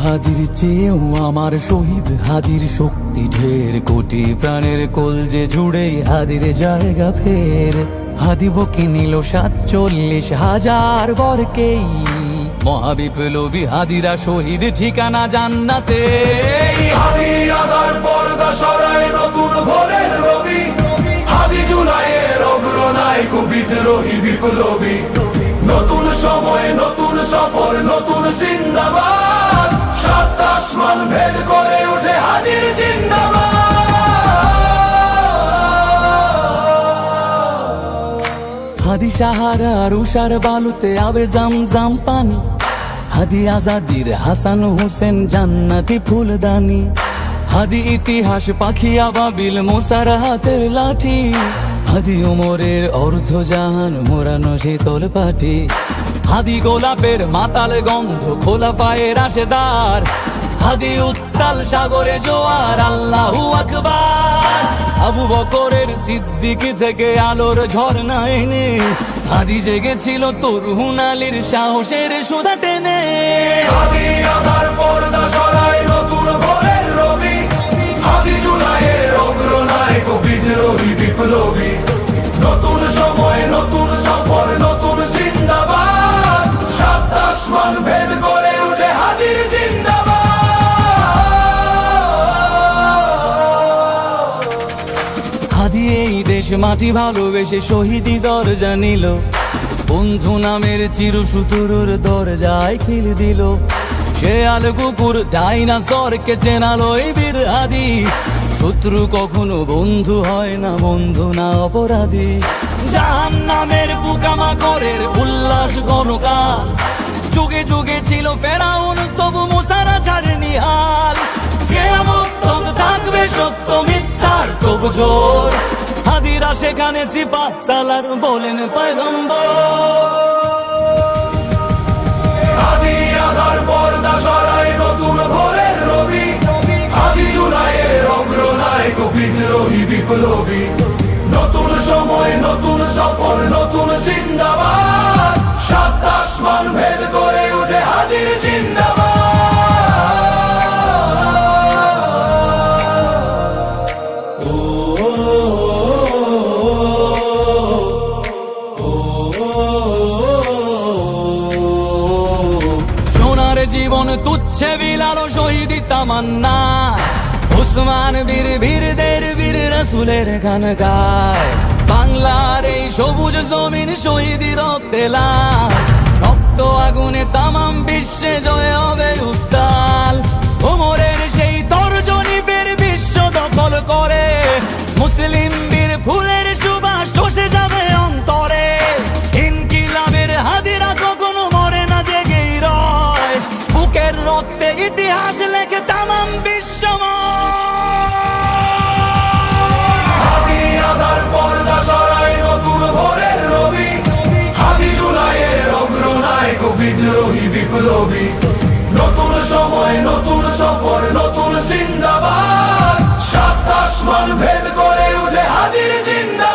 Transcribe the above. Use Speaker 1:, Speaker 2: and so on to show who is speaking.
Speaker 1: হাদির চেয়েও আমার শহীদ হাদির শক্তি ঢের, কোটি প্রাণের কলজে জুড়ে হাদির জায়গা ফের। হাদি বকে নিল 47,000 বরকেই, মহাবিপ্লবী হাদিরা শহীদ ঠিকানা জান্নাতে।
Speaker 2: হাদি আদার পর্দা সরায় নতুন ভোরের রবি, হাদি জুলাইয়ের অগ্রনায়ক বিদ্রোহী বিপ্লবী। নতুন সময় নতুন সফর নতুন জিন্দাবাদ, সাত আসমান ভেদ করে ওঠে হাদির জিন্দাবাদ।
Speaker 1: হাদি সাহারার উষার বালুতে আবে জামজাম পানি, হাদি আজাদির হাসান হোসেন জান্নাতি ফুলদানি। হাদি ইতিহাস পাখি আবাবিল মোসার হাতের লাঠি, হাদি ওমরের অর্ধজাহান মোরানো শীতল পাটি। হাদি গোলাপের মাতাল গন্ধ খোলা পায়ের আশেদার, হাদি উত্তাল সাগরে জোয়ার আল্লাহু আকবার। আবু বকরের সিদ্দিক থেকে আলোর ঝর্ণা এনে, হাদি জেগেছিল তরুণ আলীর সাহসের সুধা টেনে।
Speaker 2: হাদি আদার পর্দা সরায় নতুন ভোরের রবি, হাদি জুলাইয়ের অগ্রনায়ক বিদ্রোহী বিপ্লবী। নতুন সময় নতুন সফর নতুন জিন্দাবাদ, সাত আসমান ভেদ করে ওঠে হাদির জিন্দাবাদ।
Speaker 1: হাদি এই দেশ মাটি ভালোবেসে শহীদি দরজা নিল, বন্ধু নামের চিরসুতুরুর দরজায় খিল দিল। শেয়াল কুকুর ডাইনাসরকে চেনালো এই বীর হাদি, শত্রু কখনো বন্ধু হয় না, বন্ধু না অপরাধী। জাহান্নামের পোকামাকড়ের উল্লাস গণকাল, যুগে যুগে ছিল ফেরাউন তবু মুসারা ছাড়েনি হাল। কিয়ামত তক থাকবে সত্য মিথ্যার তব জোর, হাদিরা সেখানে সিপাহ সালার বলেন পয়গম্বর।
Speaker 2: হাদি আদার পর্দা সরায় নতুন ভোরের রবি, হাদি জুলাইয়ের অগ্রনায়ক বিদ্রোহী বিপ্লবী। নতুন সময় নতুন সফর নতুন জিন্দাবাদ, সাত আসমান ভেদ করে ওঠে হাদির জিন্দাবাদ।
Speaker 1: সোনার জীবন তুচ্ছে বিলালো শহীদি তামান্না, উসমান বীর বীরদের বীর রাসূলের গান গায়। বাংলার এই সবুজ জমিন শহীদি রক্তে লাল, রক্ত আগুনে তামাম বিশ্বে জয় হবে উত্তাল। ওমরের সেই তর্জনী ফের বিশ্ব দখল করে, মুসলিম বীর ফুলের সুবাস চষে যাবে অন্তরে। ইনকিলাবের হাদিরা কখনো মরে না, জেগেই রয়, বুকের রক্তে ইতিহাস লেখে তামাম
Speaker 2: হাদি আদার পর্দা সরায় নতুন ভোরের রবি, হাদি জুলাইয়ের অগ্রনায়ক বিদ্রোহী বিপ্লবী। নতুন সময় নতুন সফর নতুন জিন্দাবাদ, সাত আসমান ভেদ করে ওঠে হাদির জিন্দাবাদ।